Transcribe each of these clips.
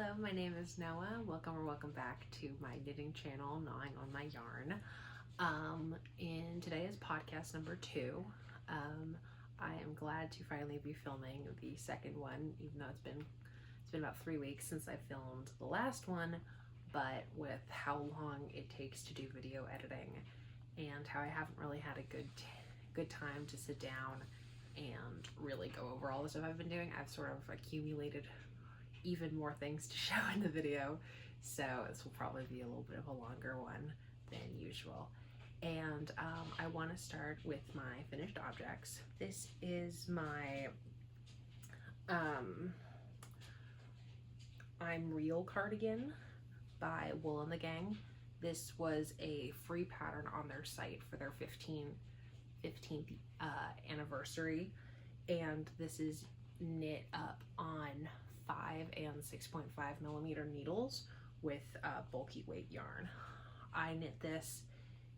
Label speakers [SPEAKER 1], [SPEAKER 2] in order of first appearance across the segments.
[SPEAKER 1] Hello, my name is Noah. Welcome or welcome back to my knitting channel, Gnawing on My Yarn. And today is podcast number 2. I am glad to finally be filming the second one, even though it's been about 3 weeks since I filmed the last one, but with how long it takes to do video editing and how I haven't really had a good time to sit down and really go over all the stuff I've been doing, I've sort of accumulated even more things to show in the video, so this will probably be a little bit of a longer one than usual. And I want to start with my finished objects. This is my I'm Real cardigan by Wool and the Gang. This was a free pattern on their site for their 15th anniversary, and this is knit up on 5 and 6.5 millimeter needles with bulky weight yarn. I knit this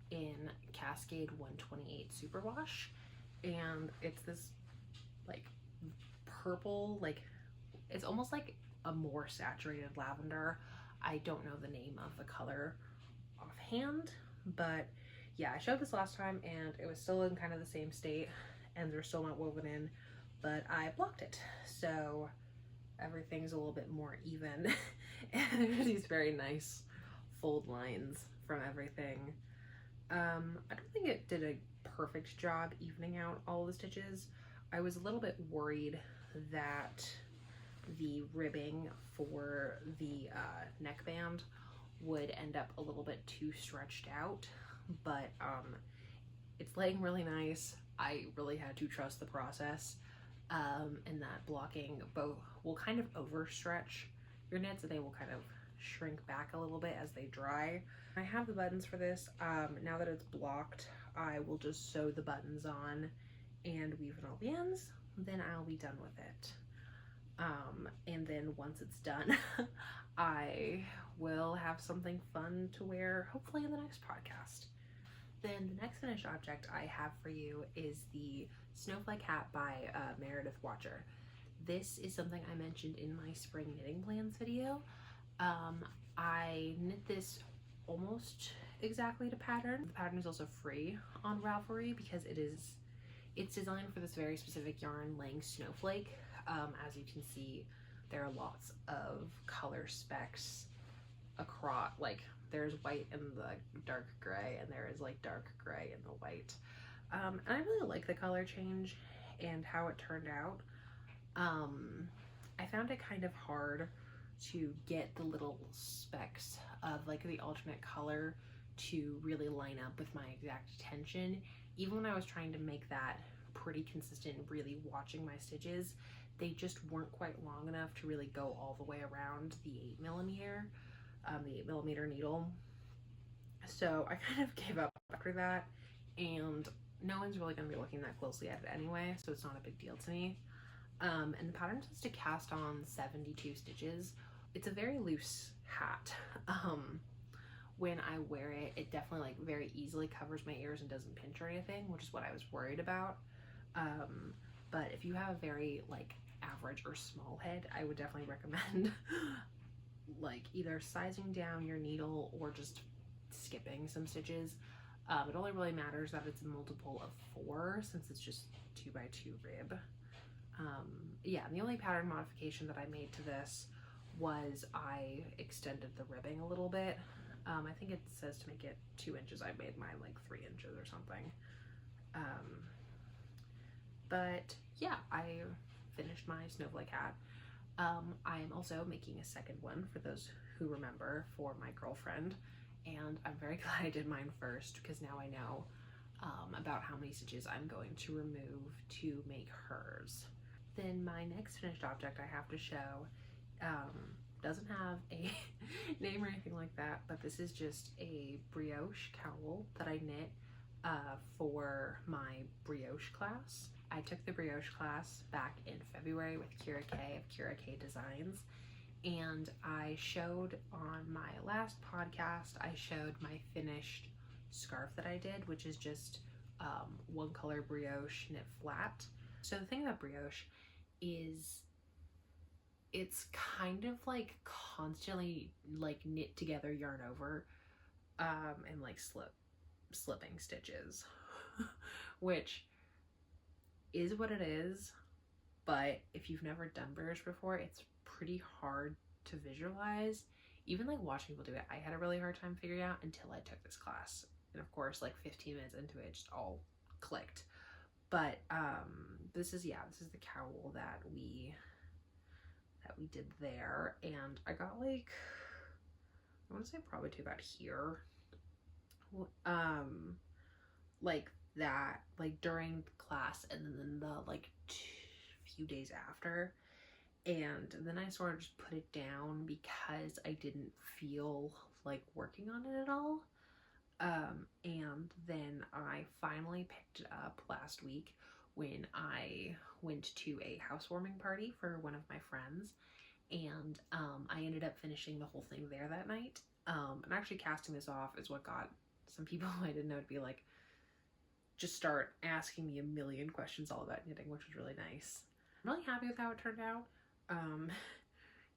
[SPEAKER 1] in Cascade 128 superwash, and it's this like purple, like it's almost like a more saturated lavender. I don't know the name of the color offhand, but yeah, I showed this last time and it was still in kind of the same state and they're still not woven in, but I blocked it, so everything's a little bit more even and there's these very nice fold lines from everything. I don't think it did a perfect job evening out all the stitches. I was a little bit worried that the ribbing for the neckband would end up a little bit too stretched out, but it's laying really nice. I really had to trust the process, and that blocking both will kind of overstretch your knits and they will kind of shrink back a little bit as they dry. I have the buttons for this. Now that it's blocked, I will just sew the buttons on and weave in all the ends, then I'll be done with it. And then once it's done, I will have something fun to wear, hopefully in the next podcast. Then the next finished object I have for you is the Snowflake hat by Meredith Watcher. This is something I mentioned in my spring knitting plans video. I knit this almost exactly to pattern. The pattern is also free on Ravelry because it's designed for this very specific yarn, laying Snowflake. As you can see, there are lots of color specks across, like there's white in the dark gray and there is like dark gray in the white. And I really like the color change and how it turned out. I found it kind of hard to get the little specks of like the alternate color to really line up with my exact tension. Even when I was trying to make that pretty consistent, really watching my stitches, they just weren't quite long enough to really go all the way around the 8 millimeter needle. So I kind of gave up after that, and no one's really going to be looking that closely at it anyway, so it's not a big deal to me. And the pattern says to cast on 72 stitches. It's a very loose hat. When I wear it, it definitely like very easily covers my ears and doesn't pinch or anything, which is what I was worried about. But if you have a very like average or small head, I would definitely recommend like either sizing down your needle or just skipping some stitches. It only really matters that it's a multiple of 4 since it's just 2x2 rib. Yeah, and the only pattern modification that I made to this was I extended the ribbing a little bit. I think it says to make it 2 inches. I made mine like 3 inches or something. But yeah, I finished my Snowflake hat. I am also making a second one, for those who remember, for my girlfriend, and I'm very glad I did mine first because now I know about how many stitches I'm going to remove to make hers. Then my next finished object I have to show doesn't have a name or anything like that, but this is just a brioche cowl that I knit for my brioche class. I took the brioche class back in February with Kira K of Kira K Designs, and I showed on my last podcast, I showed my finished scarf that I did, which is just one color brioche knit flat. So the thing about brioche is it's kind of like constantly like knit together yarn over, and like slipping stitches, which is what it is. But if you've never done brioche before, it's pretty hard to visualize. Even like watching people do it, I had a really hard time figuring out until I took this class. And of course, like 15 minutes into it, it just all clicked. But this is the cowl that we did there, and I got like, I want to say probably to about here, like that, like during class, and then the like few days after, and then I sort of just put it down because I didn't feel like working on it at all. And then I finally picked it up last week when I went to a housewarming party for one of my friends, and I ended up finishing the whole thing there that night. And actually casting this off is what got some people I didn't know to be like, just start asking me a million questions all about knitting, which was really nice. I'm really happy with how it turned out.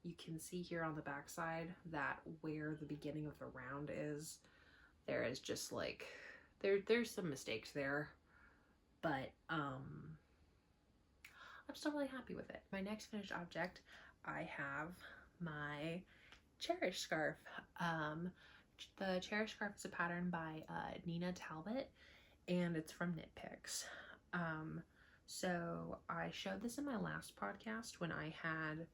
[SPEAKER 1] You can see here on the back side that where the beginning of the round is, there is just like, there's some mistakes there, but I'm still really happy with it. My next finished object, I have my Cherish scarf. The Cherish scarf is a pattern by Nina Talbot, and it's from Knit Picks. So I showed this in my last podcast when I had,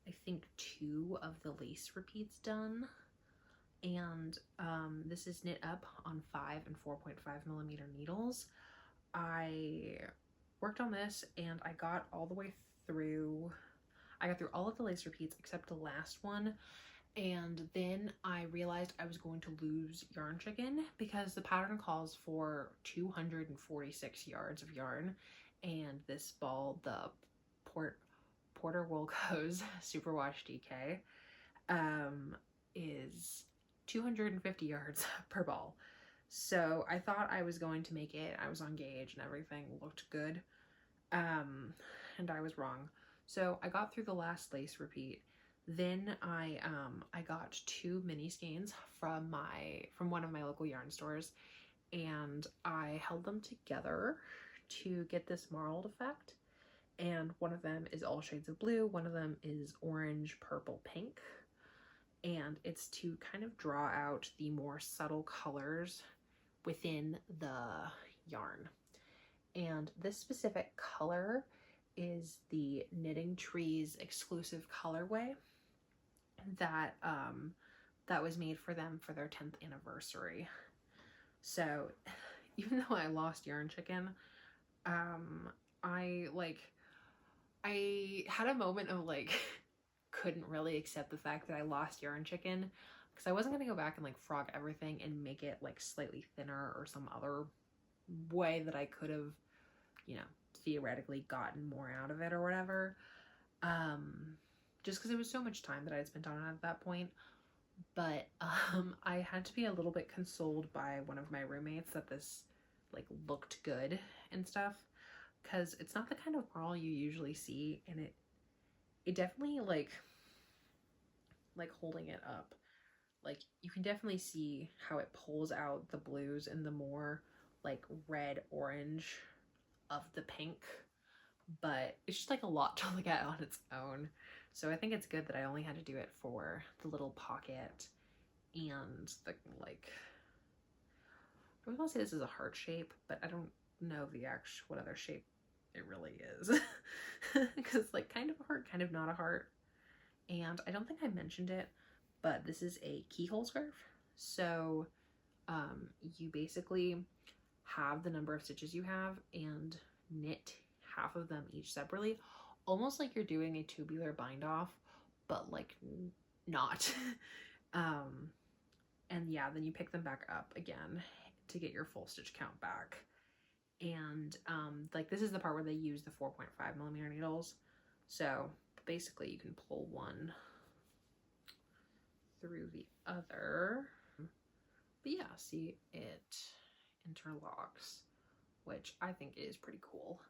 [SPEAKER 1] I think, 2 of the lace repeats done. And this is knit up on 5 and 4.5 millimeter needles. I worked on this and I got all the way through. I got through all of the lace repeats except the last one. And then I realized I was going to lose yarn chicken because the pattern calls for 246 yards of yarn. And this ball, the Porter Woolco's Superwash DK, is 250 yards per ball. So I thought I was going to make it. I was on gauge and everything looked good. And I was wrong. So I got through the last lace repeat. Then I got 2 mini skeins from one of my local yarn stores, and I held them together to get this marled effect. And one of them is all shades of blue, one of them is orange, purple, pink. And it's to kind of draw out the more subtle colors within the yarn. And this specific color is the Knitting Trees exclusive colorway that that was made for them for their 10th anniversary. So even though I lost yarn chicken, I had a moment of like couldn't really accept the fact that I lost yarn chicken, because I wasn't gonna go back and like frog everything and make it like slightly thinner or some other way that I could have, you know, theoretically gotten more out of it or whatever, just because it was so much time that I had spent on it at that point. But I had to be a little bit consoled by one of my roommates that this like looked good and stuff, because it's not the kind of marl you usually see, and it definitely like holding it up, like you can definitely see how it pulls out the blues and the more like red orange of the pink, but it's just like a lot to look at on its own. So I think it's good that I only had to do it for the little pocket and the like, I was gonna say this is a heart shape, but I don't know the actual what other shape it really is, because it's like kind of a heart, kind of not a heart. And I don't think I mentioned it, but this is a keyhole scarf. So you basically have the number of stitches you have and knit half of them each separately, almost like you're doing a tubular bind off, but like not. And yeah, then you pick them back up again to get your full stitch count back. And like this is the part where they use the 4.5 millimeter needles. So basically you can pull one through the other. But yeah, see, it interlocks, which I think is pretty cool.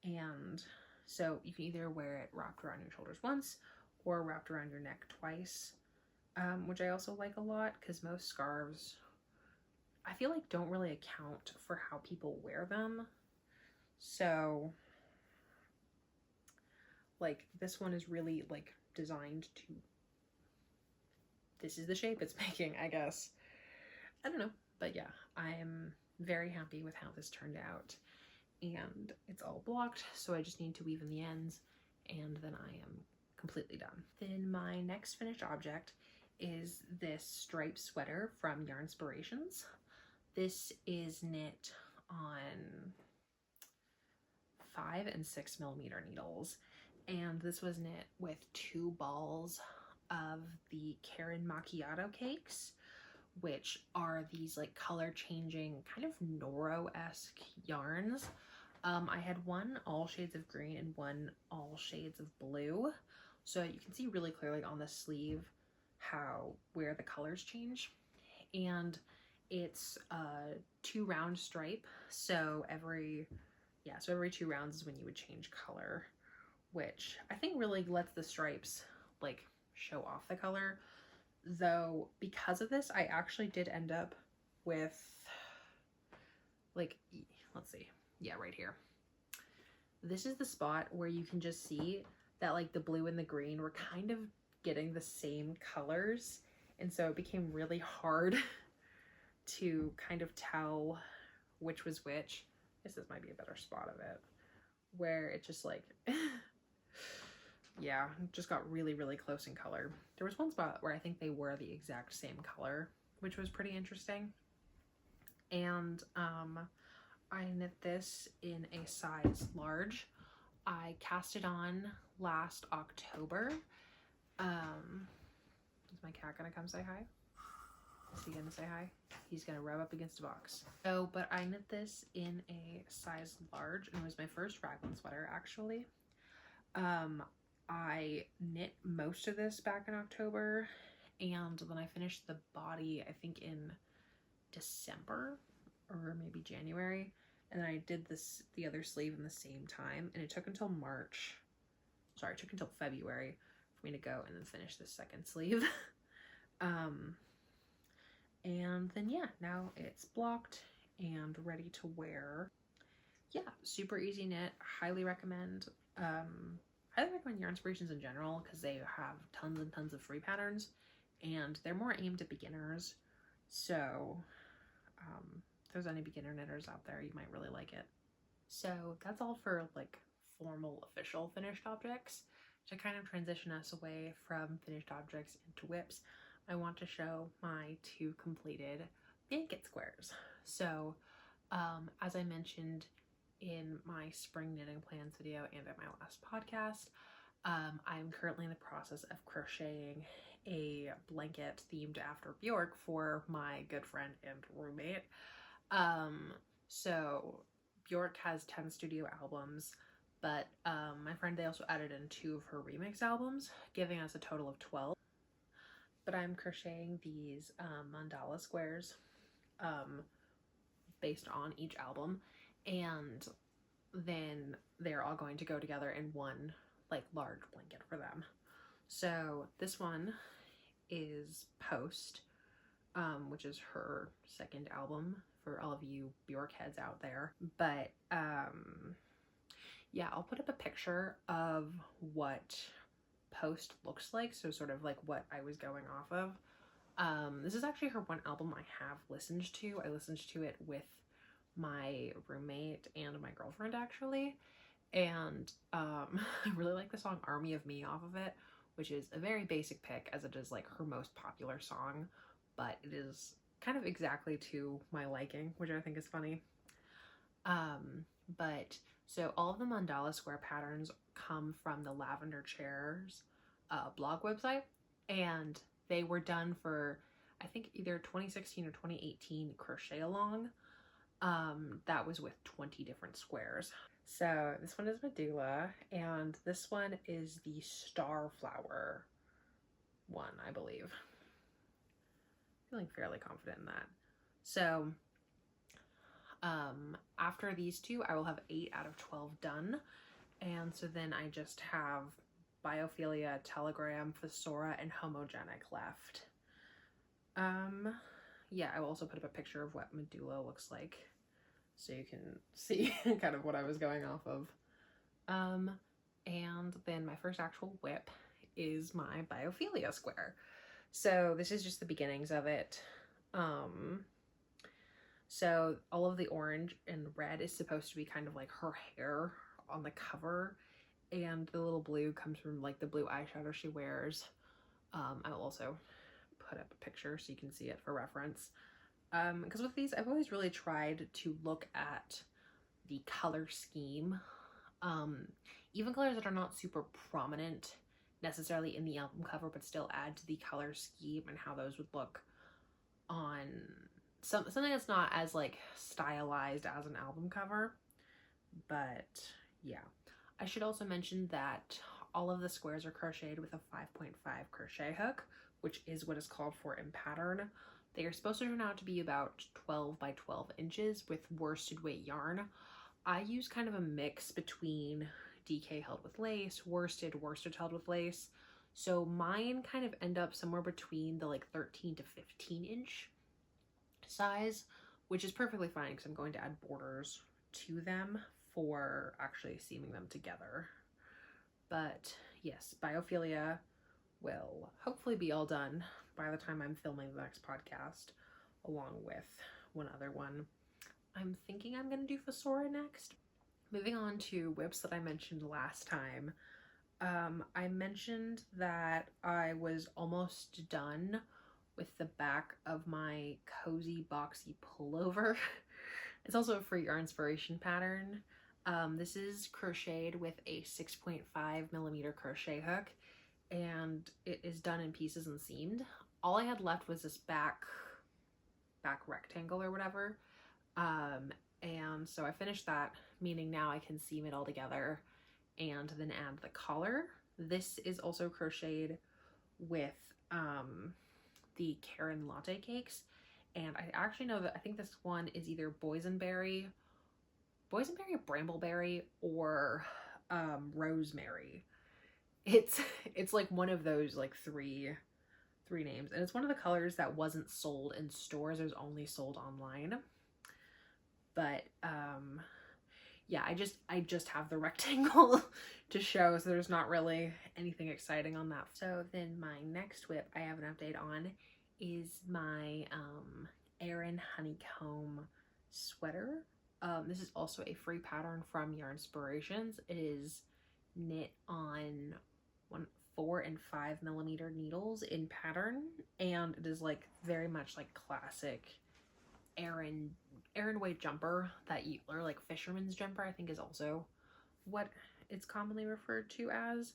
[SPEAKER 1] And so you can either wear it wrapped around your shoulders once, or wrapped around your neck twice, which I also like a lot because most scarves, I feel like, don't really account for how people wear them. So like this one is really like designed to, this is the shape it's making, I guess. I don't know, but yeah, I'm very happy with how this turned out, and it's all blocked, so I just need to weave in the ends and then I am completely done. Then my next finished object is this striped sweater from Yarnspirations. This is knit on 5 and 6 millimeter needles, and this was knit with 2 balls of the Caron Macchiato cakes, which are these like color changing kind of Noro-esque yarns. I had one all shades of green and one all shades of blue, so you can see really clearly on the sleeve where the colors change. And it's a 2 round stripe, so every 2 rounds is when you would change color, which I think really lets the stripes like show off the color. Though because of this, I actually did end up with like, let's see, yeah, right here. This is the spot where you can just see that like the blue and the green were kind of getting the same colors, and so it became really hard to kind of tell which was which. I guess this might be a better spot of it, where it just like yeah, it just got really, really close in color. There was one spot where I think they were the exact same color, which was pretty interesting. And I knit this in a size large. I cast it on last October. Is my cat gonna come say hi? Is he gonna say hi? He's gonna rub up against a box. So, but I knit this in a size large, and it was my first raglan sweater actually. I knit most of this back in October, and then I finished the body I think in December or maybe January, and then I did the other sleeve in the same time, and it took until February for me to go and then finish the second sleeve. And then yeah, now it's blocked and ready to wear. Yeah, super easy knit, highly recommend. I recommend Yarnspirations in general because they have tons and tons of free patterns, and they're more aimed at beginners. So if there's any beginner knitters out there, you might really like it. So that's all for like formal official finished objects. To kind of transition us away from finished objects into whips, I want to show my 2 completed blanket squares. So as I mentioned in my spring knitting plans video and at my last podcast, I'm currently in the process of crocheting a blanket themed after Bjork for my good friend and roommate. So Bjork has 10 studio albums, but my friend, they also added in 2 of her remix albums, giving us a total of 12. But I'm crocheting these mandala squares based on each album, and then they're all going to go together in one like large blanket for them. So this one is Post, which is her second album for all of you Bjork heads out there. But yeah, I'll put up a picture of what Post looks like, so sort of like what I was going off of. This is actually her one album I have listened to. I listened to it with my roommate and my girlfriend actually, and I really like the song Army of Me off of it, which is a very basic pick as it is like her most popular song, but it is kind of exactly to my liking, which I think is funny. But so all of the mandala square patterns come from the Lavender Chairs blog website, and they were done for I think either 2016 or 2018 crochet along. That was with 20 different squares. So this one is Medulla, and this one is the Starflower one, I believe. Feeling fairly confident in that. So after these 2, I will have 8 out of 12 done, and so then I just have Biophilia, Telegram, Fusora, and Homogenic left. Yeah, I will also put up a picture of what Medulla looks like so you can see kind of what I was going off of. And then my first actual whip is my Biophilia square. So this is just the beginnings of it. So all of the orange and red is supposed to be kind of like her hair on the cover, and the little blue comes from like the blue eyeshadow she wears. I will also put up a picture so you can see it for reference. Because with these, I've always really tried to look at the color scheme, even colors that are not super prominent necessarily in the album cover, but still add to the color scheme and how those would look on something that's not as like stylized as an album cover. But yeah, I should also mention that all of the squares are crocheted with a 5.5 crochet hook, which is what is called for in pattern. They are supposed to turn out to be about 12 by 12 inches with worsted weight yarn. I use kind of a mix between DK held with lace, worsted held with lace. So mine kind of end up somewhere between the like 13 to 15 inch size, which is perfectly fine because I'm going to add borders to them for actually seaming them together. But yes, Biophilia will hopefully be all done by the time I'm filming the next podcast, along with one other one. I'm thinking I'm going to do Fusora next. Moving on to whips that I mentioned last time. I mentioned that I was almost done with the back of my cozy boxy pullover. It's also a free Yarnspiration pattern. This is crocheted with a 6.5 millimeter crochet hook, and it is done in pieces and seamed. All I had left was this back rectangle or whatever. And so I finished that, meaning now I can seam it all together and then add the collar. This is also crocheted with the Caron Latte Cakes, and I actually know that I think this one is either boysenberry, brambleberry, or rosemary. It's like one of those like three names, and it's one of the colors that wasn't sold in stores. It was only sold online. But yeah, I just have the rectangle to show, so there's not really anything exciting on that. So then my next whip I have an update on is my Aran Honeycomb sweater. This is also a free pattern from Yarnspirations. It is knit on 4 and 5 millimeter needles in pattern, and it is like very much like classic Aran weight jumper or like fisherman's jumper, I think is also what it's commonly referred to as.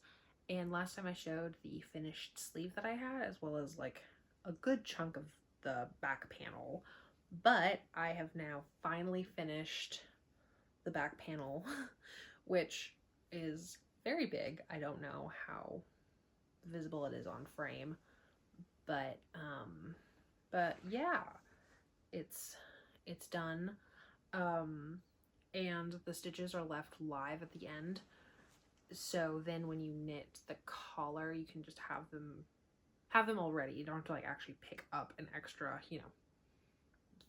[SPEAKER 1] And last time I showed the finished sleeve that I had, as well as like a good chunk of the back panel, but I have now finally finished the back panel, which is very big. I don't know how visible it is on frame, but yeah, it's done. And the stitches are left live at the end, so then when you knit the collar, you can just have them all ready. You don't have to like actually pick up an extra,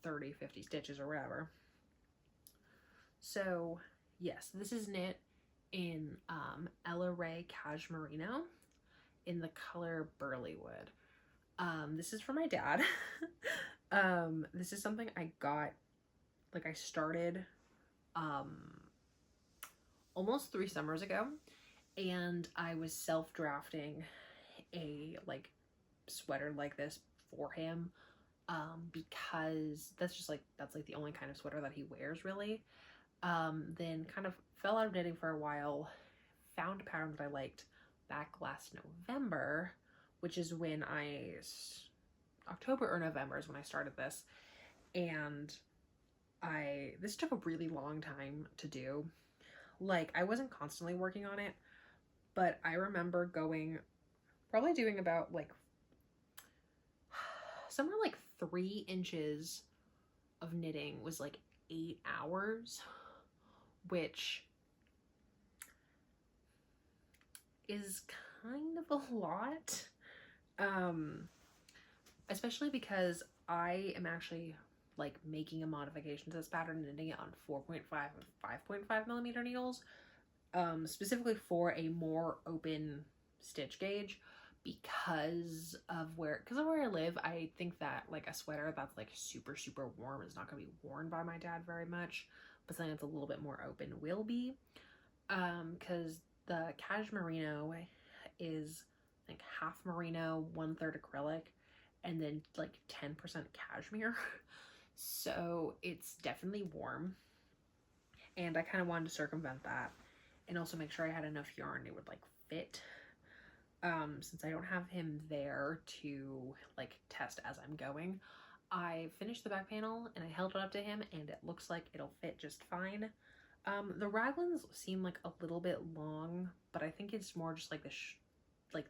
[SPEAKER 1] 30-50 stitches or whatever. So yes, this is knit in Ella Ray Cashmerino in the color Burlywood. This is for my dad. This is something I got, like I started almost 3 summers ago, and I was self-drafting a like sweater like this for him, because that's like the only kind of sweater that he wears really. Then kind of fell out of knitting for a while, found a pattern that I liked back last November, which is when October or November is when I started this, and this took a really long time to do. Like, I wasn't constantly working on it, but I remember probably doing about like somewhere like 3 inches of knitting was like 8 hours, which is kind of a lot. Especially because I am actually like making a modification to this pattern and knitting it on 4.5 and 5.5 millimeter needles, specifically for a more open stitch gauge because of where I live. I think that like a sweater that's like super warm is not going to be worn by my dad very much, but something that's a little bit more open will be, because the Cashmerino is like half merino, 1/3 acrylic, and then like 10% cashmere. So it's definitely warm, and I kind of wanted to circumvent that and also make sure I had enough yarn it would like fit, since I don't have him there to like test as I'm going. I finished the back panel and I held it up to him and it looks like it'll fit just fine. The raglans seem like a little bit long, but I think it's more just like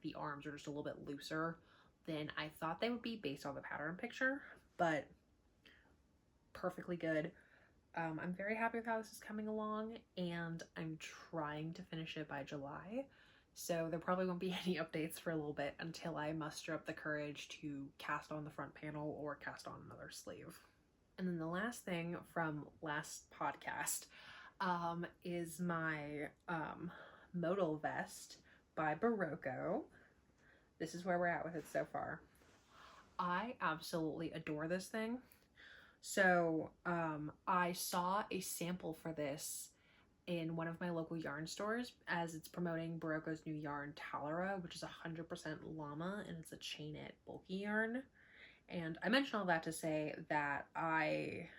[SPEAKER 1] the arms are just a little bit looser than I thought they would be based on the pattern picture, but perfectly good. I'm very happy with how this is coming along, and I'm trying to finish it by July. So there probably won't be any updates for a little bit until I muster up the courage to cast on the front panel or cast on another sleeve. And then the last thing from last podcast is my modal vest by Barocco. This is where we're at with it so far. I absolutely adore this thing. So I saw a sample for this in one of my local yarn stores as it's promoting Barocco's new yarn Talera, which is 100% llama, and it's a chain knit bulky yarn. And I mention all that to say that I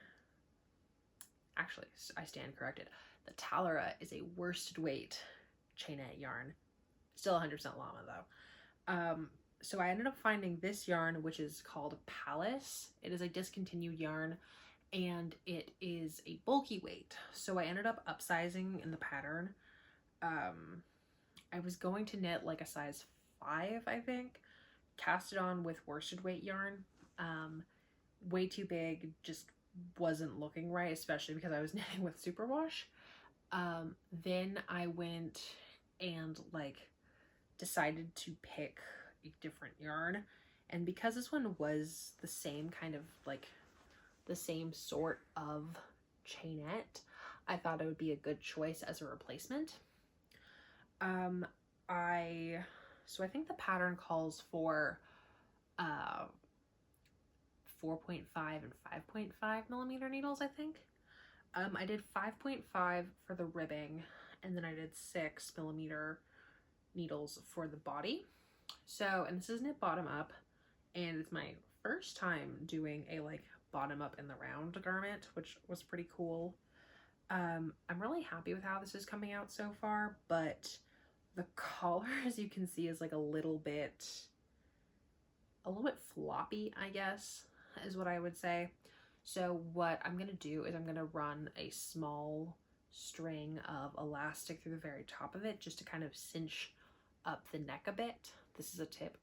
[SPEAKER 1] stand corrected. The Talera is a worsted weight chain knit yarn. Still 100% llama though. So I ended up finding this yarn, which is called Palace. It is a discontinued yarn, and it is a bulky weight. So I ended up upsizing in the pattern. I was going to knit like a size 5, I think. Cast it on with worsted weight yarn. Way too big, just wasn't looking right, especially because I was knitting with superwash. Then I went and like decided to pick a different yarn, and because this one was the same kind of like the same sort of chainette, I thought it would be a good choice as a replacement. So I think the pattern calls for 4.5 and 5.5 millimeter needles, I think. I did 5.5 for the ribbing, and then I did 6 millimeter needles for the body. So, and this is knit bottom up, and it's my first time doing a like bottom up in the round garment, which was pretty cool. I'm really happy with how this is coming out so far, but the collar, as you can see, is like a little bit floppy, I guess, is what I would say. So what I'm gonna do is I'm gonna run a small string of elastic through the very top of it just to kind of cinch up the neck a bit. This is a tip.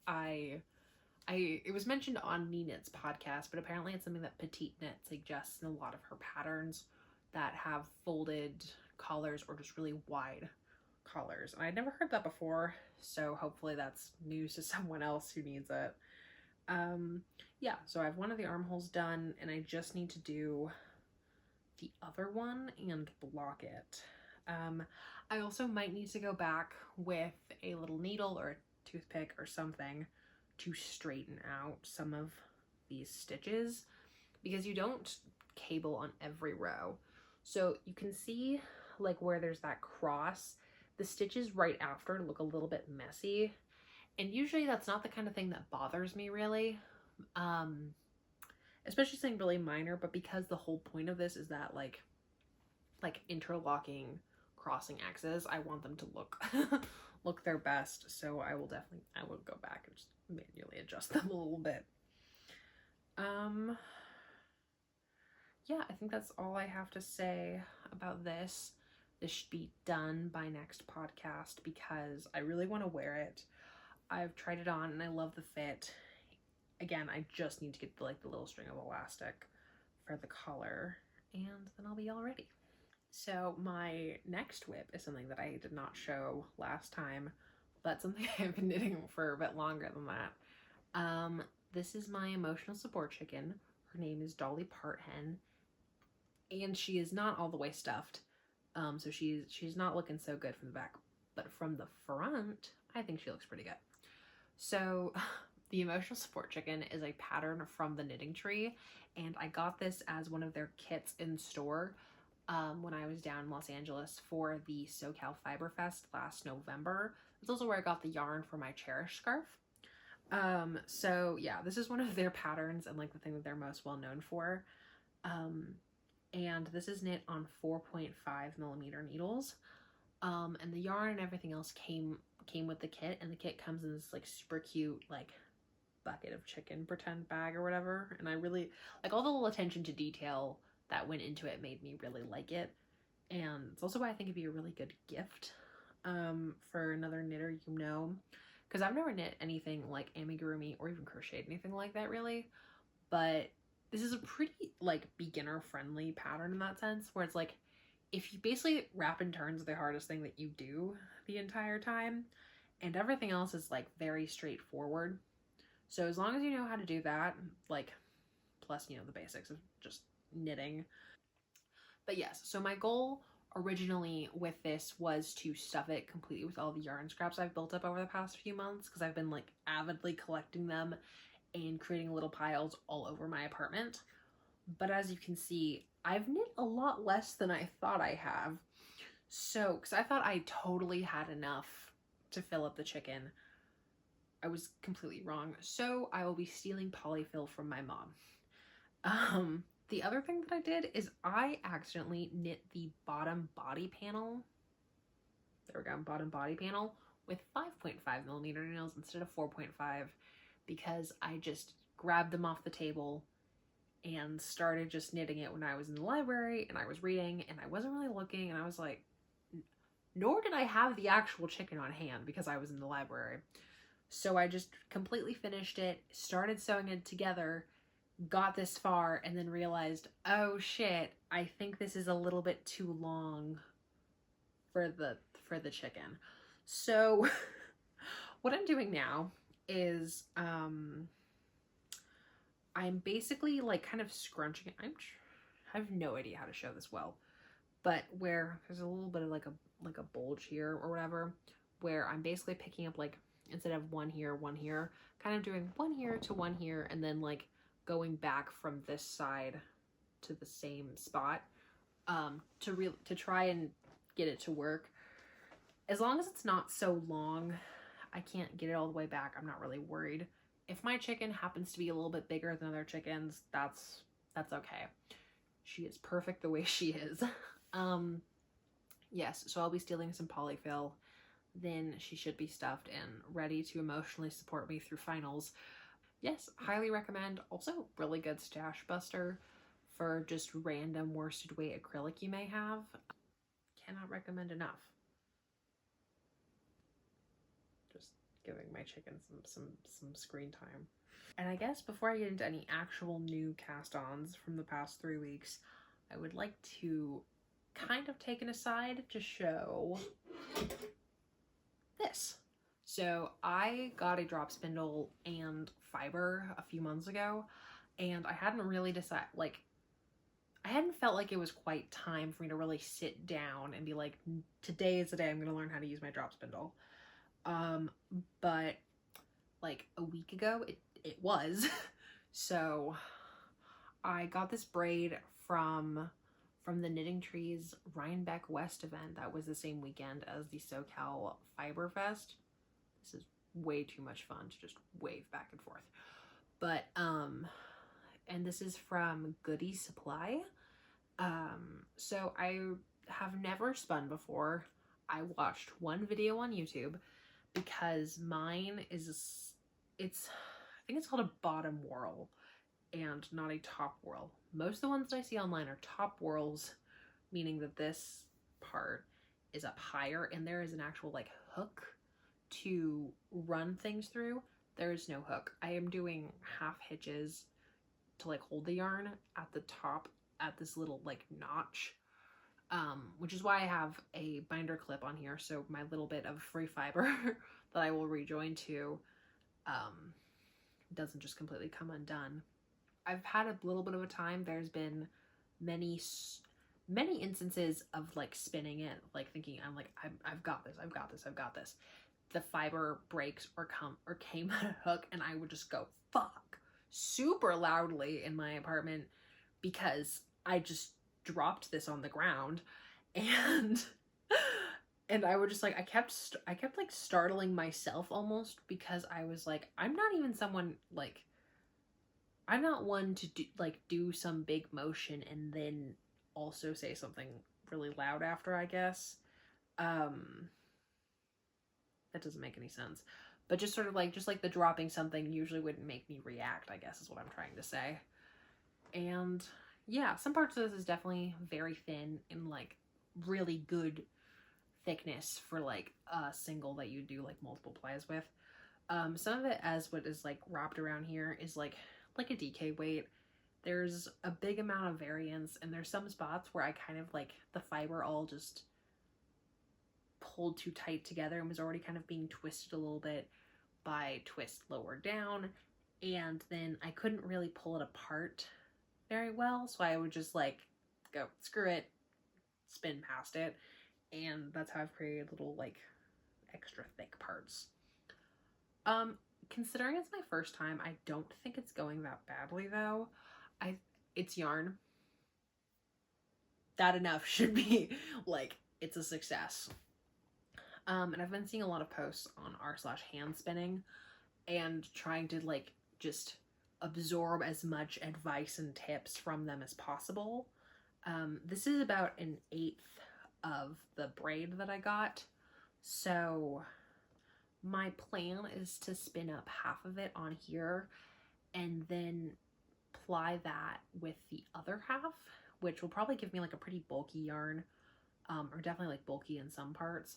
[SPEAKER 1] It was mentioned on Knee Knit's podcast, but apparently it's something that Petite Knit suggests in a lot of her patterns that have folded collars or just really wide collars. And I'd never heard that before, so hopefully that's news to someone else who needs it. Yeah, so I have one of the armholes done, and I just need to do the other one and block it. I also might need to go back with a little needle or a toothpick or something to straighten out some of these stitches, because you don't cable on every row. So you can see like where there's that cross, the stitches right after look a little bit messy, and usually that's not the kind of thing that bothers me really, especially something really minor, but because the whole point of this is that like interlocking crossing X's, I want them to look their best. So I will go back and just manually adjust them a little bit. Yeah, I think that's all I have to say about this. This should be done by next podcast because I really want to wear it. I've tried it on and I love the fit. Again, I just need to get the little string of elastic for the collar, and then I'll be all ready. So my next whip is something that I did not show last time, but something I've been knitting for a bit longer than that. This is my emotional support chicken. Her name is Dolly PartHEN, and she is not all the way stuffed. So she's not looking so good from the back, but from the front, I think she looks pretty good. So the emotional support chicken is a pattern from the Knitting Tree, and I got this as one of their kits in store when I was down in Los Angeles for the SoCal Fiber Fest last November. It's also where I got the yarn for my Cherish scarf. So yeah, this is one of their patterns and like the thing that they're most well known for. And this is knit on 4.5mm needles. And the yarn and everything else came with the kit, and the kit comes in this like super cute like bucket of chicken pretend bag or whatever, and I really like all the little attention to detail that went into it made me really like it. And it's also why I think it'd be a really good gift for another knitter you know, because I've never knit anything like amigurumi or even crocheted anything like that really, but this is a pretty like beginner friendly pattern in that sense, where it's like if you basically wrap and turns are the hardest thing that you do the entire time, and everything else is like very straightforward. So as long as you know how to do that, like plus you know the basics of just knitting. But yes, so my goal originally with this was to stuff it completely with all the yarn scraps I've built up over the past few months, because I've been like avidly collecting them and creating little piles all over my apartment. But as you can see, I've knit a lot less than I thought I have. So, because I thought I totally had enough to fill up the chicken. I was completely wrong. So I will be stealing polyfill from my mom. The other thing that I did is I accidentally knit the bottom body panel. There we go, bottom body panel with 5.5mm needles instead of 4.5, because I just grabbed them off the table and started just knitting it when I was in the library and I was reading and I wasn't really looking, and I was like, nor did I have the actual chicken on hand because I was in the library. So I just completely finished it, started sewing it together, got this far, and then realized, oh shit, I think this is a little bit too long for the chicken. So what I'm doing now is I'm basically like kind of scrunching it. I have no idea how to show this well, but where there's a little bit of like a bulge here or whatever, where I'm basically picking up like, instead of one here, kind of doing one here to one here, and then like going back from this side to the same spot to try and get it to work. As long as it's not so long, I can't get it all the way back, I'm not really worried. If my chicken happens to be a little bit bigger than other chickens, that's okay. She is perfect the way she is. Yes, so I'll be stealing some polyfill. Then she should be stuffed and ready to emotionally support me through finals. Yes, highly recommend. Also, really good stash buster for just random worsted weight acrylic you may have. Cannot recommend enough. Just giving my chicken some screen time. And I guess before I get into any actual new cast-ons from the past 3 weeks, I would like to kind of take an aside to show this. So I got a drop spindle and fiber a few months ago, and I hadn't really decided, like, I hadn't felt like it was quite time for me to really sit down and be like, today is the day I'm going to learn how to use my drop spindle. But like a week ago, it was. So I got this braid from the Knitting Tree's Rhinebeck West event that was the same weekend as the SoCal Fiber Fest. This is way too much fun to just wave back and forth. But, and this is from Goodie Supply. So I have never spun before. I watched one video on YouTube because mine is, I think it's called a bottom whorl and not a top whorl. Most of the ones that I see online are top whorls, meaning that this part is up higher and there is an actual like hook to run things through. There is no hook. I am doing half hitches to like hold the yarn at the top at this little like notch, which is why I have a binder clip on here, so my little bit of free fiber that I will rejoin to doesn't just completely come undone. I've had a little bit of a time. There's been many instances of like spinning it, like thinking I've got this. The fiber breaks or came at a hook, and I would just go fuck super loudly in my apartment because I just dropped this on the ground, and I would just like, I kept like startling myself almost, because I was like, I'm not even someone like, I'm not one to do some big motion and then also say something really loud after, I guess. That doesn't make any sense. But just sort of like, the dropping something usually wouldn't make me react, I guess is what I'm trying to say. And yeah, some parts of this is definitely very thin and like really good thickness for like a single that you do like multiple plies with. Some of it, as what is like wrapped around here, is like a DK weight. There's a big amount of variance, and there's some spots where I kind of like the fiber all just pulled too tight together and was already kind of being twisted a little bit by twist lower down, and then I couldn't really pull it apart very well, so I would just like go screw it, spin past it, and that's how I've created little like extra thick parts. Considering it's my first time, I don't think it's going that badly though. It's yarn. That enough should be like, it's a success. And I've been seeing a lot of posts on r/hand spinning and trying to like just absorb as much advice and tips from them as possible. This is about 1/8 of the braid that I got, so my plan is to spin up half of it on here and then ply that with the other half, which will probably give me like a pretty bulky yarn, or definitely like bulky in some parts.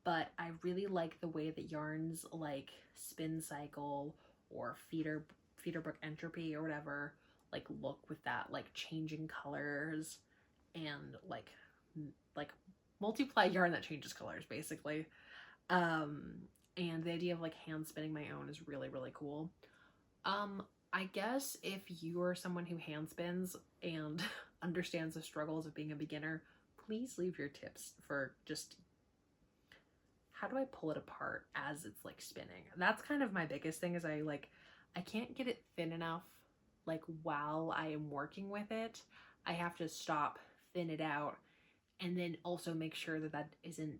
[SPEAKER 1] But I really like the way that yarns like Spin Cycle or Feederbrook Entropy or whatever like look with that like changing colors and like multiply yarn that changes colors basically. And the idea of like hand spinning my own is really, really cool. I guess if you are someone who hand spins and understands the struggles of being a beginner, please leave your tips for just how do I pull it apart as it's like spinning. That's kind of my biggest thing, is I can't get it thin enough like while I am working with it. I have to stop, thin it out, and then also make sure that that isn't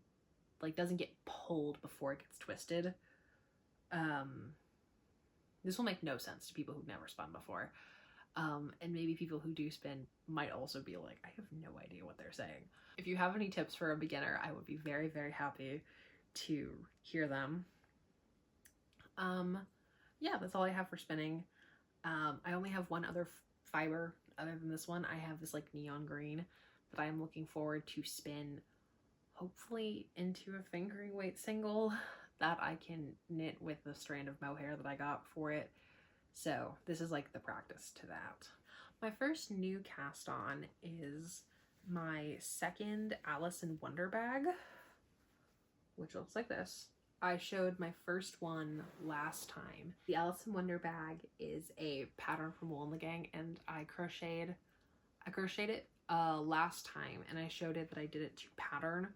[SPEAKER 1] like doesn't get pulled before it gets twisted. This will make no sense to people who've never spun before. And maybe people who do spin might also be like, I have no idea what they're saying. If you have any tips for a beginner, I would be very, very happy to hear them. Yeah, that's all I have for spinning. I only have one other fiber other than this one. I have this like neon green that I'm looking forward to spin hopefully into a fingering weight single that I can knit with the strand of mohair that I got for it. So this is like the practice to that. My first new cast on is my second Alice in Wonder bag, which looks like this. I showed my first one last time. The Alice in Wonder bag is a pattern from Wool and the Gang, and I crocheted it last time, and I showed it that I did it to pattern.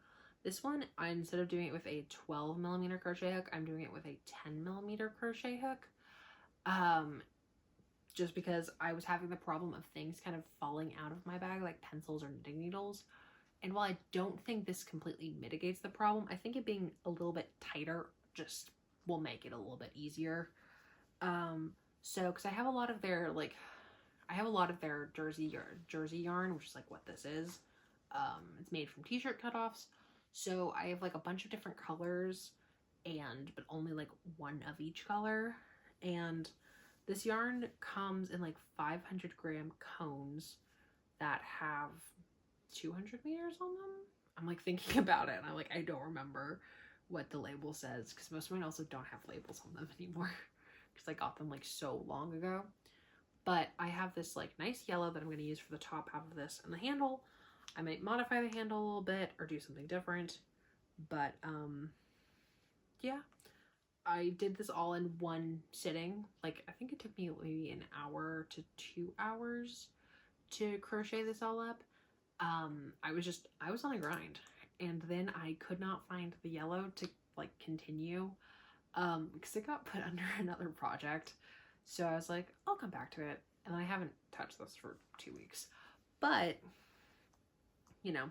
[SPEAKER 1] This one, instead of doing it with a 12mm crochet hook, I'm doing it with a 10mm crochet hook. Just because I was having the problem of things kind of falling out of my bag, like pencils or knitting needles. And while I don't think this completely mitigates the problem, I think it being a little bit tighter just will make it a little bit easier. So, because I have a lot of their, jersey yarn, which is like what this is. It's made from t-shirt cutoffs. So I have like a bunch of different colors, but only like one of each color. And this yarn comes in like 500-gram cones that have 200 meters on them. I'm like thinking about it, and I don't remember what the label says, because most of mine also don't have labels on them anymore because I got them like so long ago. But I have this like nice yellow that I'm going to use for the top half of this, and the handle, I might modify the handle a little bit or do something different, but yeah, I did this all in one sitting. Like, I think it took me maybe an hour to 2 hours to crochet this all up. I was on a grind, and then I could not find the yellow to like continue, because it got put under another project. So I was like, I'll come back to it, and I haven't touched this for 2 weeks. But, you know,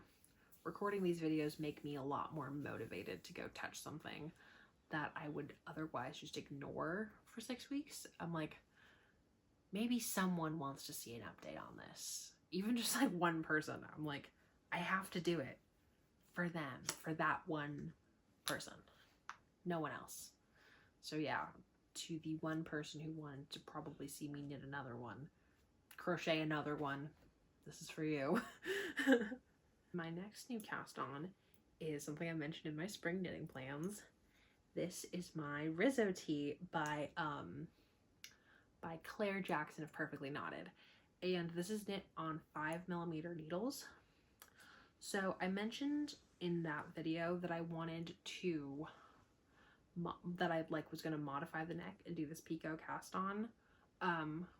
[SPEAKER 1] recording these videos make me a lot more motivated to go touch something that I would otherwise just ignore for 6 weeks. I'm like, maybe someone wants to see an update on this. Even just like one person. I'm like, I have to do it for them, for that one person. No one else. So yeah, to the one person who wanted to probably see me knit another one, crochet another one, this is for you. My next new cast on is something I mentioned in my spring knitting plans. This is my Rizzo tee by Claire Jackson of Perfectly Knotted. And this is knit on 5mm needles. So I mentioned in that video that I wanted to, that I like was going to modify the neck and do this picot cast on,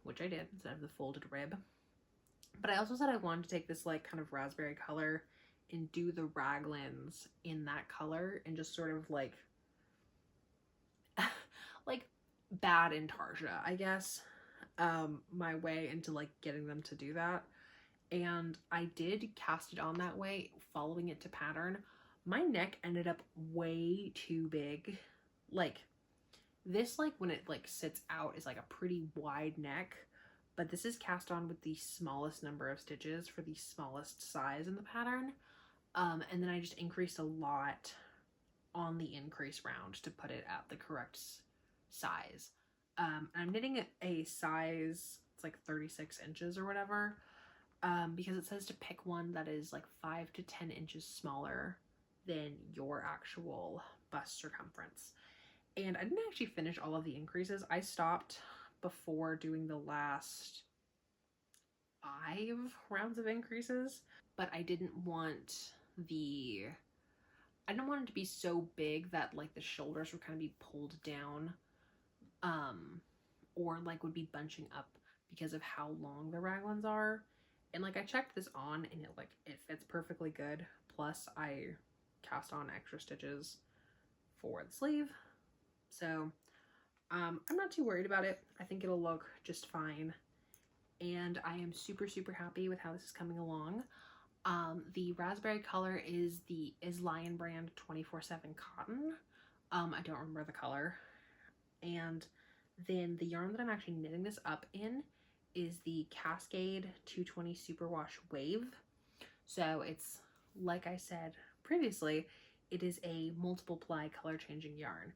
[SPEAKER 1] which I did instead of the folded rib. But I also said I wanted to take this like kind of raspberry color and do the raglans in that color and just sort of like like bad intarsia, I guess, my way into like getting them to do that. And I did cast it on that way, following it to pattern. My neck ended up way too big. Like this, like when it like sits out, is like a pretty wide neck, but this is cast on with the smallest number of stitches for the smallest size in the pattern. And then I just increased a lot on the increase round to put it at the correct size. I'm knitting at a size, it's like 36 inches or whatever, because it says to pick one that is like 5 to 10 inches smaller than your actual bust circumference. And I didn't actually finish all of the increases. I stopped before doing the last 5 rounds of increases, but I didn't want it to be so big that like the shoulders would kind of be pulled down, or like would be bunching up because of how long the raglans are. And like I checked this on and it fits perfectly good. Plus I cast on extra stitches for the sleeve. So I'm not too worried about it. I think it'll look just fine. And I am super, super happy with how this is coming along. The raspberry color is the Islion brand 24/7 cotton. I don't remember the color. And then the yarn that I'm actually knitting this up in is the Cascade 220 Superwash Wave. So it's, like I said previously, it is a multiple ply color changing yarn.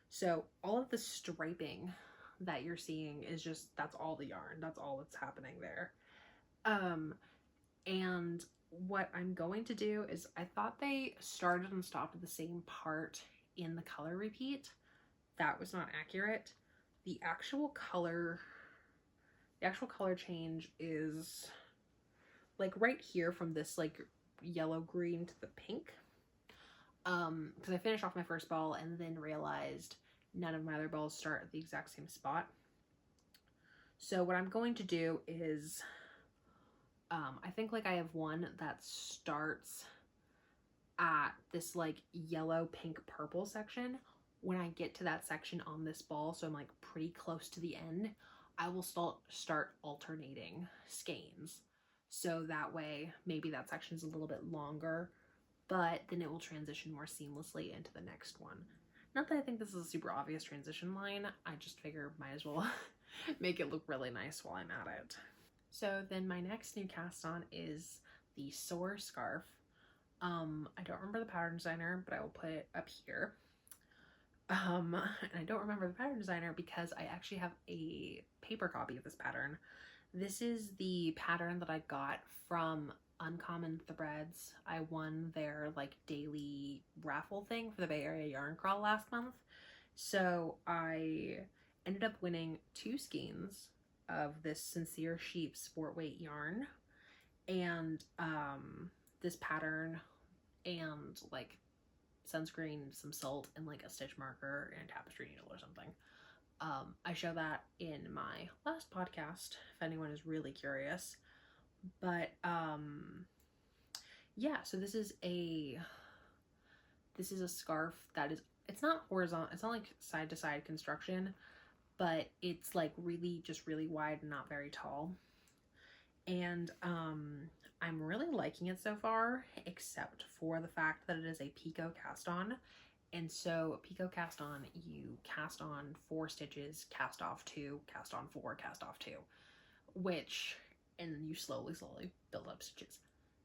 [SPEAKER 1] So all of the striping that you're seeing is just, that's all the yarn. That's all that's happening there. And what I'm going to do is, I thought they started and stopped at the same part in the color repeat. That was not accurate. The actual color change is like right here from this like yellow green to the pink. Because I finished off my first ball and then realized none of my other balls start at the exact same spot. So what I'm going to do is, I think like I have one that starts at this like yellow, pink, purple section. When I get to that section on this ball, so I'm like pretty close to the end, I will start alternating skeins. So that way, maybe that section is a little bit longer, but then it will transition more seamlessly into the next one. Not that I think this is a super obvious transition line, I just figure might as well make it look really nice while I'm at it. So then my next new cast on is the Soar Scarf. I don't remember the pattern designer, but I will put it up here. And I don't remember the pattern designer because I actually have a paper copy of this pattern. This is the pattern that I got from Uncommon Threads. I won their like daily raffle thing for the Bay Area Yarn Crawl last month. So I ended up winning 2 skeins of this Sincere Sheep sport weight yarn, and this pattern, and like sunscreen, some salt, and like a stitch marker and tapestry needle or something. I show that in my last podcast if anyone is really curious. But yeah, so this is a scarf that is, it's not horizontal, it's not like side to side construction, but it's like really just really wide and not very tall. And I'm really liking it so far, except for the fact that it is a picot cast on. And so picot cast on, you cast on 4 stitches, cast off 2, cast on 4, cast off 2, which, and then you slowly build up stitches.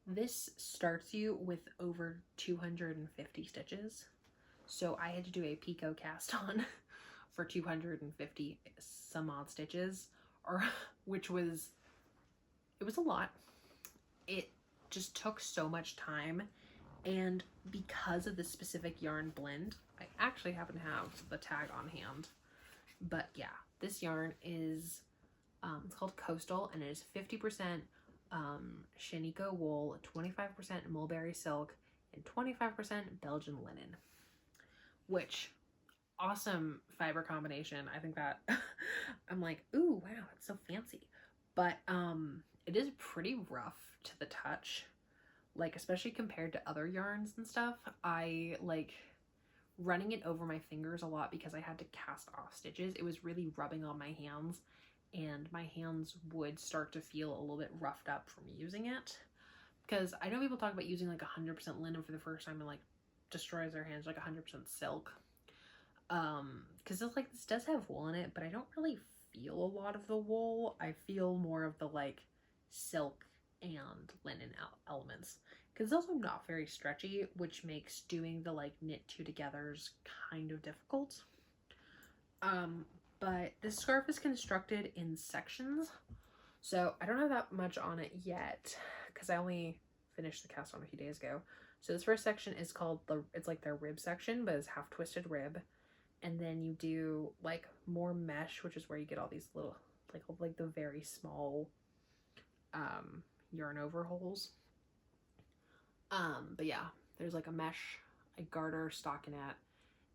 [SPEAKER 1] This starts you with over 250 stitches. So I had to do a picot cast on for 250 some odd stitches, or which was, it was a lot. It just took so much time. And because of the specific yarn blend, I actually happen to have the tag on hand. But yeah, this yarn is, it's called Coastal, and it is 50% Chinico wool, 25% mulberry silk, and 25% Belgian linen. Which, awesome fiber combination. I think that, I'm like, ooh, wow, it's so fancy. But it is pretty rough to the touch. Like, especially compared to other yarns and stuff, I like running it over my fingers a lot because I had to cast off stitches. It was really rubbing on my hands, and my hands would start to feel a little bit roughed up from using it. Because I know people talk about using like 100% linen for the first time and like destroys their hands, like 100% silk. Because it's like, this does have wool in it, but I don't really feel a lot of the wool. I feel more of the like silk and linen elements, because it's also not very stretchy, which makes doing the like knit two togethers kind of difficult. But this scarf is constructed in sections, so I don't have that much on it yet because I only finished the cast on a few days ago. So this first section is called it's like their rib section, but it's half twisted rib, and then you do like more mesh, which is where you get all these little like the very small yarn over holes. But yeah, there's like a mesh, a garter, stockinette,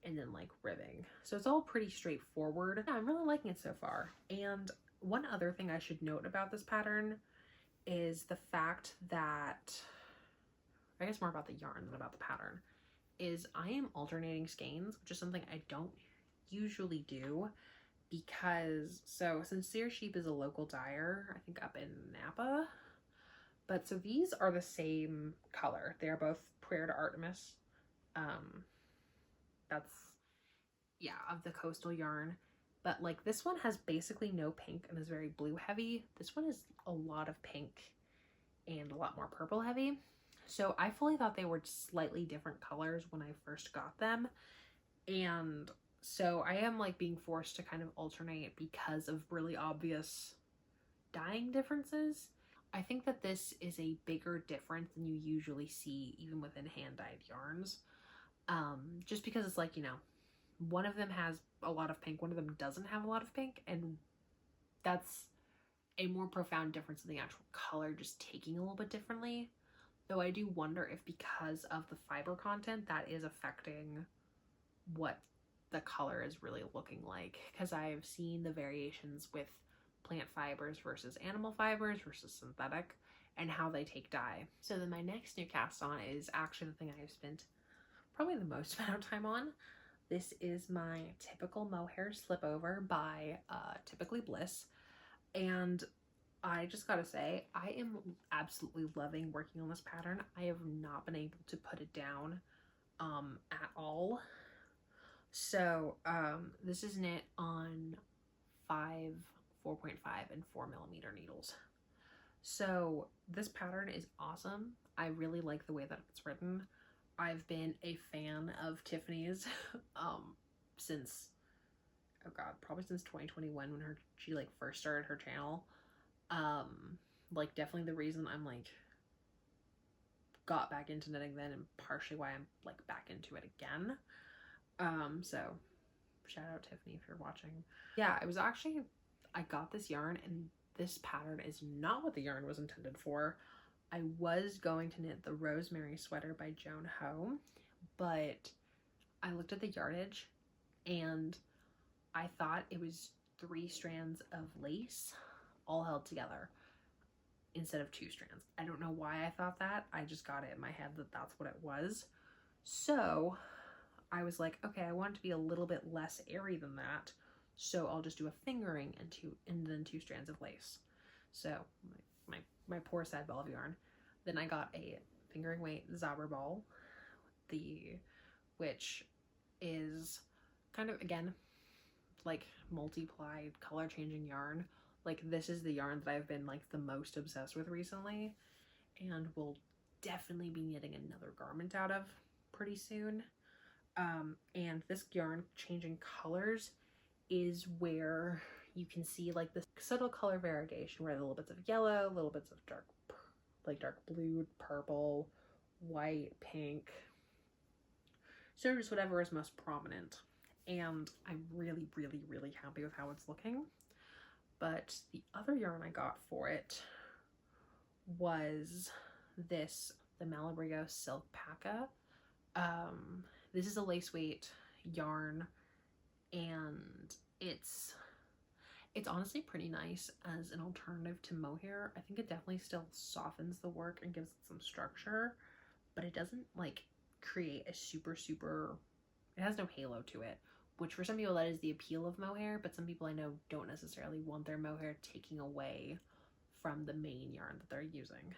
[SPEAKER 1] and then like ribbing. So it's all pretty straightforward. Yeah, I'm really liking it so far. And one other thing I should note about this pattern is the fact that, I guess more about the yarn than about the pattern, is I am alternating skeins, which is something I don't usually do, because so Sincere Sheep is a local dyer, I think up in Napa. But so these are the same color. They are both Prayer to Artemis. That's, yeah, of the coastal yarn. But like this one has basically no pink and is very blue heavy. This one is a lot of pink and a lot more purple heavy. So I fully thought they were slightly different colors when I first got them. And so I am like being forced to kind of alternate because of really obvious dyeing differences. I think that this is a bigger difference than you usually see even within hand-dyed yarns. Just because it's like, you know, one of them has a lot of pink, one of them doesn't have a lot of pink, and that's a more profound difference in the actual color just taking a little bit differently. Though I do wonder if because of the fiber content that is affecting what the color is really looking like, because I've seen the variations with plant fibers versus animal fibers versus synthetic and how they take dye. So then my next new cast on is actually the thing I've spent probably the most amount of time on. This is my Typical Mohair Slipover by Typically Bliss, and I just gotta say, I am absolutely loving working on this pattern. I have not been able to put it down at all. So this is knit on 5, 4.5, and 4mm needles. So this pattern is awesome. I really like the way that it's written. I've been a fan of Tiffany's since, oh god, probably since 2021 when she like first started her channel. Like definitely the reason I'm like got back into knitting then, and partially why I'm like back into it again. So shout out Tiffany if you're watching. Yeah, it was actually, I got this yarn and this pattern is not what the yarn was intended for. I was going to knit the Rosemary Sweater by Joan Ho, but I looked at the yardage and I thought it was 3 strands of lace all held together instead of 2 strands. I don't know why I thought that. I just got it in my head that that's what it was. So I was like, okay, I want it to be a little bit less airy than that. So I'll just do a fingering and then 2 strands of lace. So my poor sad ball of yarn. Then I got a fingering weight Zabra ball, which is kind of, again, like multi-plied color changing yarn. Like this is the yarn that I've been like the most obsessed with recently, and will definitely be knitting another garment out of pretty soon. And this yarn changing colors is where you can see like this subtle color variegation, where little bits of yellow, little bits of dark blue, purple, white, pink, so just whatever is most prominent. And I'm really, really, really happy with how it's looking. But the other yarn I got for it was the Malabrigo Silk Paca. This is a lace weight yarn, and it's honestly pretty nice as an alternative to mohair. I think it definitely still softens the work and gives it some structure, but it doesn't like create a super, it has no halo to it, which for some people that is the appeal of mohair, but some people I know don't necessarily want their mohair taking away from the main yarn that they're using.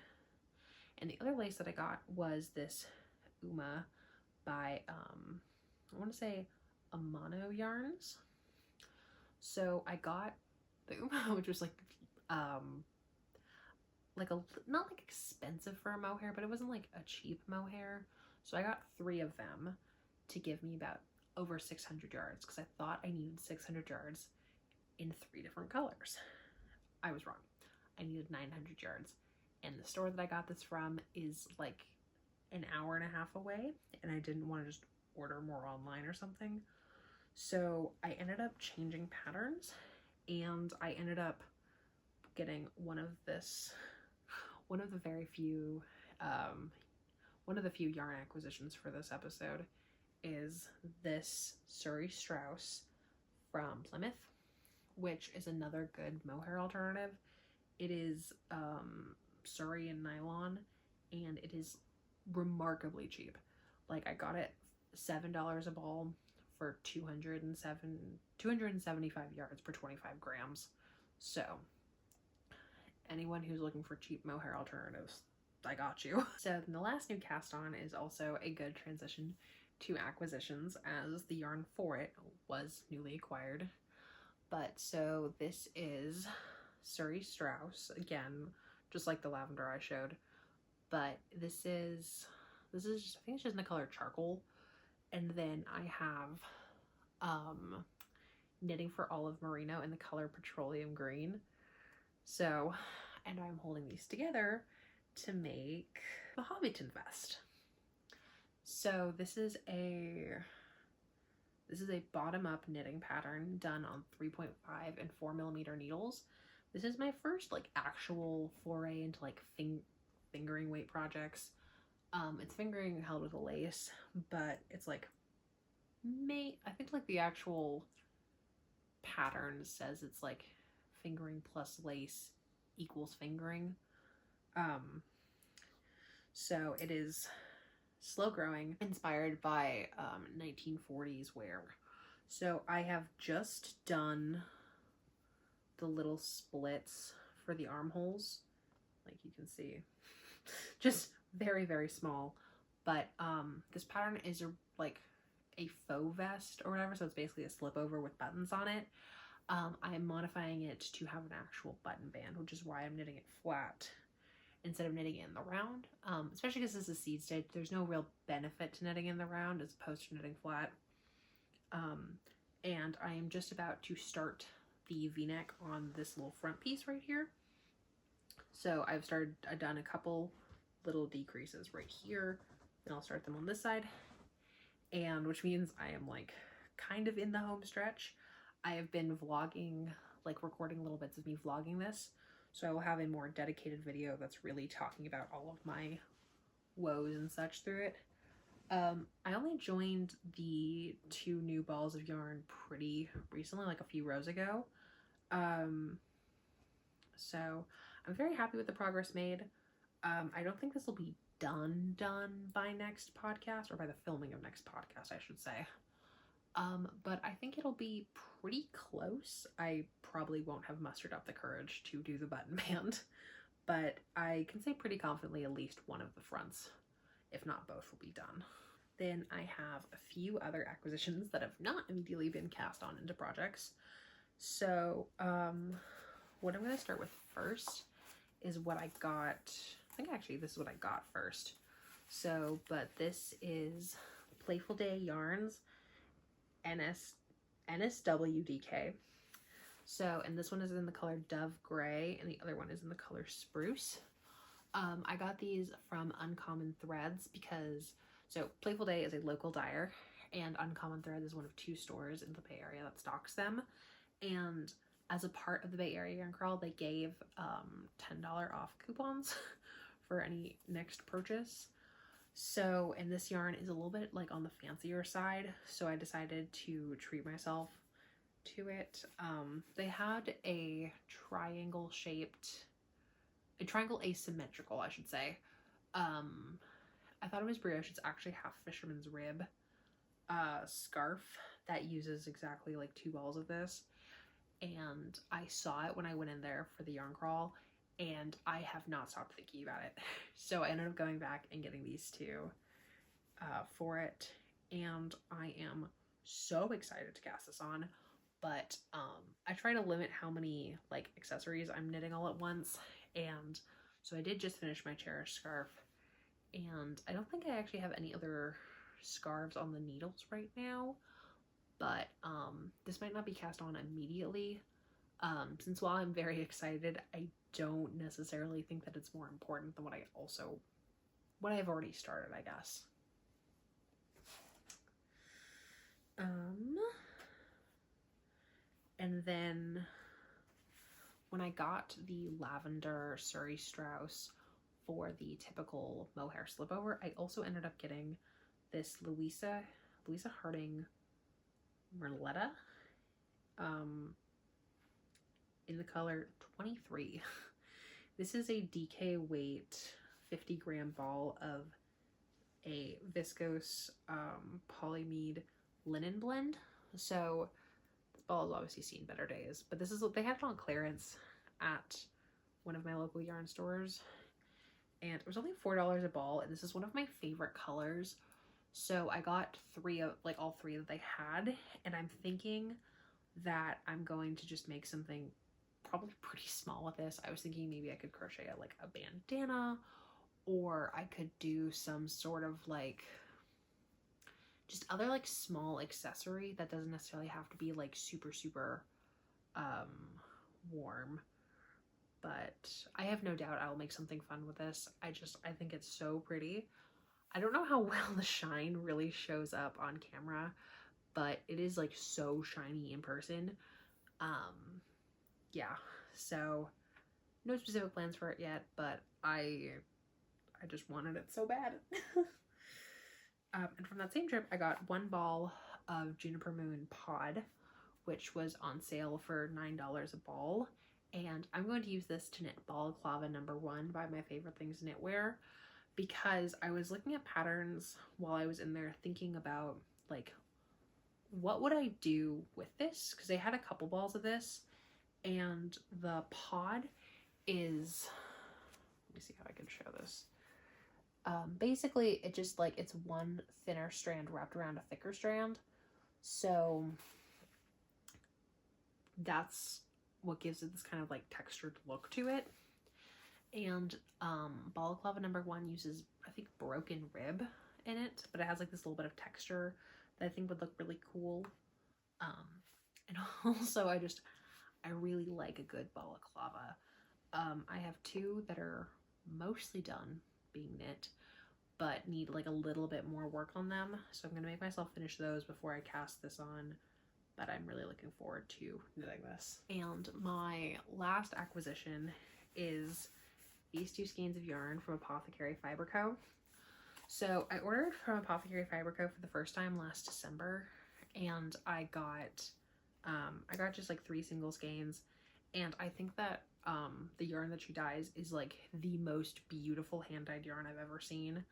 [SPEAKER 1] And the other lace that I got was this Uma by I want to say Amano Yarns. So I got the Uma, which was like not like expensive for a mohair, but it wasn't like a cheap mohair. So I got 3 of them to give me about over 600 yards, because I thought I needed 600 yards in 3 different colors. I was wrong. I needed 900 yards, and the store that I got this from is like an hour and a half away, and I didn't want to just order more online or something. So I ended up changing patterns, and I ended up getting one of the few yarn acquisitions for this episode is this Surrey Strauss from Plymouth, which is another good mohair alternative. It is Surrey and nylon, and it is remarkably cheap. Like I got it $7 a ball for 275 yards per 25 grams. So anyone who's looking for cheap mohair alternatives, I got you. So then the last new cast on is also a good transition to acquisitions, as the yarn for it was newly acquired. But so this is Surrey Strauss, again, just like the lavender I showed, but this is just, I think it's just in the color charcoal. And then I have Knitting for Olive Merino in the color Petroleum Green. So, and I'm holding these together to make the Hobbiton vest. So this is a bottom-up knitting pattern done on 3.5 and 4mm needles. This is my first like actual foray into like fingering weight projects. It's fingering held with a lace, but it's like I think like the actual pattern says it's like fingering plus lace equals fingering. So it is slow growing, inspired by 1940s wear. So I have just done the little splits for the armholes, like you can see, just very, very small. But this pattern is like a faux vest or whatever, so it's basically a slipover with buttons on it. I'm modifying it to have an actual button band, which is why I'm knitting it flat instead of knitting it in the round, especially because this is a seed stage. There's no real benefit to knitting in the round as opposed to knitting flat. And I am just about to start the v-neck on this little front piece right here. So I've done a couple little decreases right here, and I'll start them on this side, and which means I am like kind of in the home stretch. I have been vlogging, like recording little bits of me vlogging this, so I will have a more dedicated video that's really talking about all of my woes and such through it. I only joined the 2 new balls of yarn pretty recently, like a few rows ago. So I'm very happy with the progress made. I don't think this will be done by next podcast, or by the filming of next podcast, I should say. But I think it'll be pretty close. I probably won't have mustered up the courage to do the button band, but I can say pretty confidently at least one of the fronts, if not both, will be done. Then I have a few other acquisitions that have not immediately been cast on into projects. So what I'm going to start with first is what I got. I think actually this is what I got first. So, but this is Playful Day Yarns NSWDK. So, and this one is in the color Dove Gray, and the other one is in the color Spruce. I got these from Uncommon Threads because, so Playful Day is a local dyer, and Uncommon Threads is one of 2 stores in the Bay Area that stocks them. And as a part of the Bay Area Yarn Crawl, they gave $10 off coupons for any next purchase. So, and this yarn is a little bit like on the fancier side, so I decided to treat myself to it. They had a triangle asymmetrical, I should say. I thought it was brioche. It's actually half fisherman's rib scarf that uses exactly like 2 balls of this. And I saw it when I went in there for the yarn crawl, and I have not stopped thinking about it. So I ended up going back and getting these 2 for it, and I am so excited to cast this on. But I try to limit how many like accessories I'm knitting all at once, and so I did just finish my cherished scarf, and I don't think I actually have any other scarves on the needles right now, but this might not be cast on immediately, since while I'm very excited, I don't necessarily think that it's more important than what I've already started, I guess. And then when I got the lavender Surrey Strauss for the typical mohair slipover, I also ended up getting this Louisa Harding Merletta in the color 23. This is a DK weight 50-gram ball of a viscose polyamide linen blend. So this ball has obviously seen better days, but this is what they had it on clearance at one of my local yarn stores, and it was only $4 a ball, and this is one of my favorite colors. So I got all three that they had, and I'm thinking that I'm going to just make something probably pretty small with this. I was thinking maybe I could crochet like a bandana, or I could do some sort of like just other like small accessory that doesn't necessarily have to be like super warm. But I have no doubt I'll make something fun with this. I think it's so pretty. I don't know how well the shine really shows up on camera, but it is like so shiny in person. Yeah, so no specific plans for it yet, but I just wanted it so bad. And from that same trip, I got 1 ball of Juniper Moon Pod, which was on sale for $9 a ball. And I'm going to use this to knit Balaclava number 1 by My Favorite Things Knitwear, because I was looking at patterns while I was in there thinking about like, what would I do with this? Because they had a couple balls of this, and the pod is, let me see how I can show this. Basically it just like, it's one thinner strand wrapped around a thicker strand. So that's what gives it this kind of like textured look to it. And Balaclava number 1 uses, I think, broken rib in it, but it has like this little bit of texture that I think would look really cool. And also I really like a good balaclava. I have 2 that are mostly done being knit, but need like a little bit more work on them. So I'm gonna make myself finish those before I cast this on, but I'm really looking forward to knitting this. And my last acquisition is these 2 skeins of yarn from Apothecary Fiber Co. So I ordered from Apothecary Fiber Co. for the first time last December, and I got just like 3 single skeins, and I think that the yarn that she dyes is like the most beautiful hand-dyed yarn I've ever seen.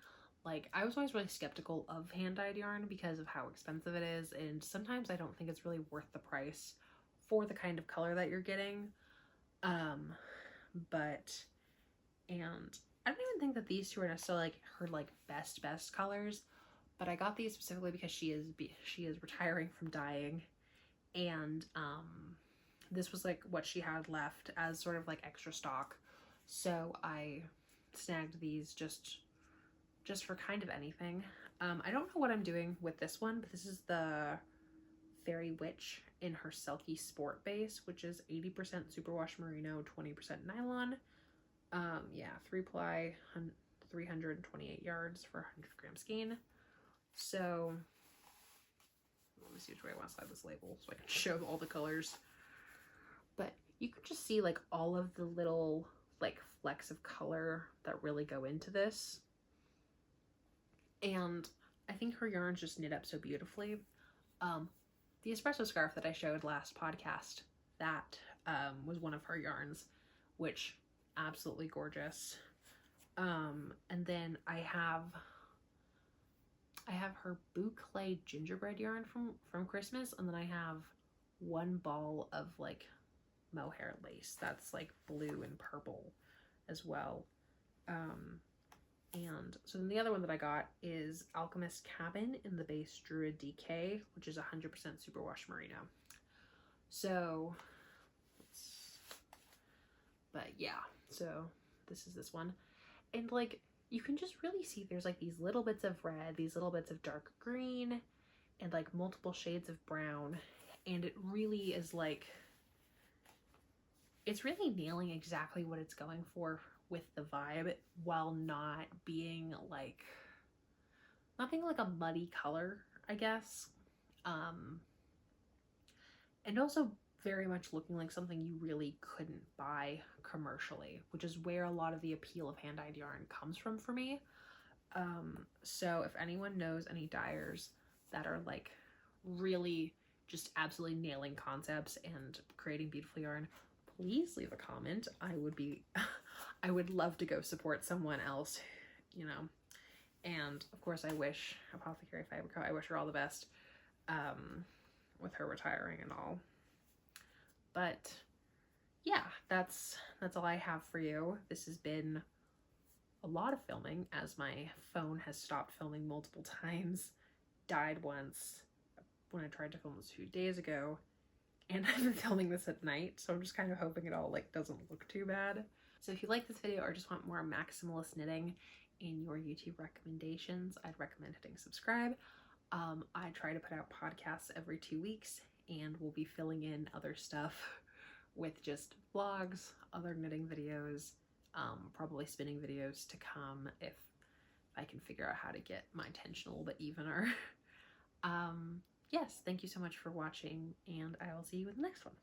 [SPEAKER 1] Like, I was always really skeptical of hand-dyed yarn because of how expensive it is, and sometimes I don't think it's really worth the price for the kind of color that you're getting. And I don't even think that these two are necessarily like her like best colors, but I got these specifically because she is retiring from dyeing, and this was like what she had left as sort of like extra stock, so I snagged these just for kind of anything. I don't know what I'm doing with this one, but this is the Fairy Witch in her Silky Sport base, which is 80% superwash merino, 20% nylon. Yeah, 3-ply, 328 yards for 100 gram skein. So let me see which way I want to slide this label so I can show all the colors. But you can just see like all of the little like flecks of color that really go into this. And I think her yarns just knit up so beautifully. The espresso scarf that I showed last podcast, that was one of her yarns, which absolutely gorgeous. And then I have her boucle gingerbread yarn from Christmas, and then I have one ball of like mohair lace that's like blue and purple as well. And so then the other one that I got is Alchemist Cabin in the base Druid DK, which is 100% superwash merino. So, but yeah, so this is this one. And like, you can just really see there's like these little bits of red, these little bits of dark green, and like multiple shades of brown. And it really is like, it's really nailing exactly what it's going for with the vibe, while not being like a muddy color, I guess. And also very much looking like something you really couldn't buy commercially, which is where a lot of the appeal of hand-dyed yarn comes from for me. So if anyone knows any dyers that are like really just absolutely nailing concepts and creating beautiful yarn, please leave a comment. I would love to go support someone else, you know. And of course I wish Apothecary Fiber Co., I wish her all the best with her retiring and all. But yeah, that's all I have for you. This has been a lot of filming, as my phone has stopped filming multiple times, died once when I tried to film this a few days ago, and I've been filming this at night, so I'm just kind of hoping it all like doesn't look too bad. So if you like this video or just want more maximalist knitting in your YouTube recommendations, I'd recommend hitting subscribe. I try to put out podcasts every 2 weeks, and we'll be filling in other stuff with just vlogs, other knitting videos, probably spinning videos to come if I can figure out how to get my tension a little bit evener. Yes, thank you so much for watching, and I will see you in the next one.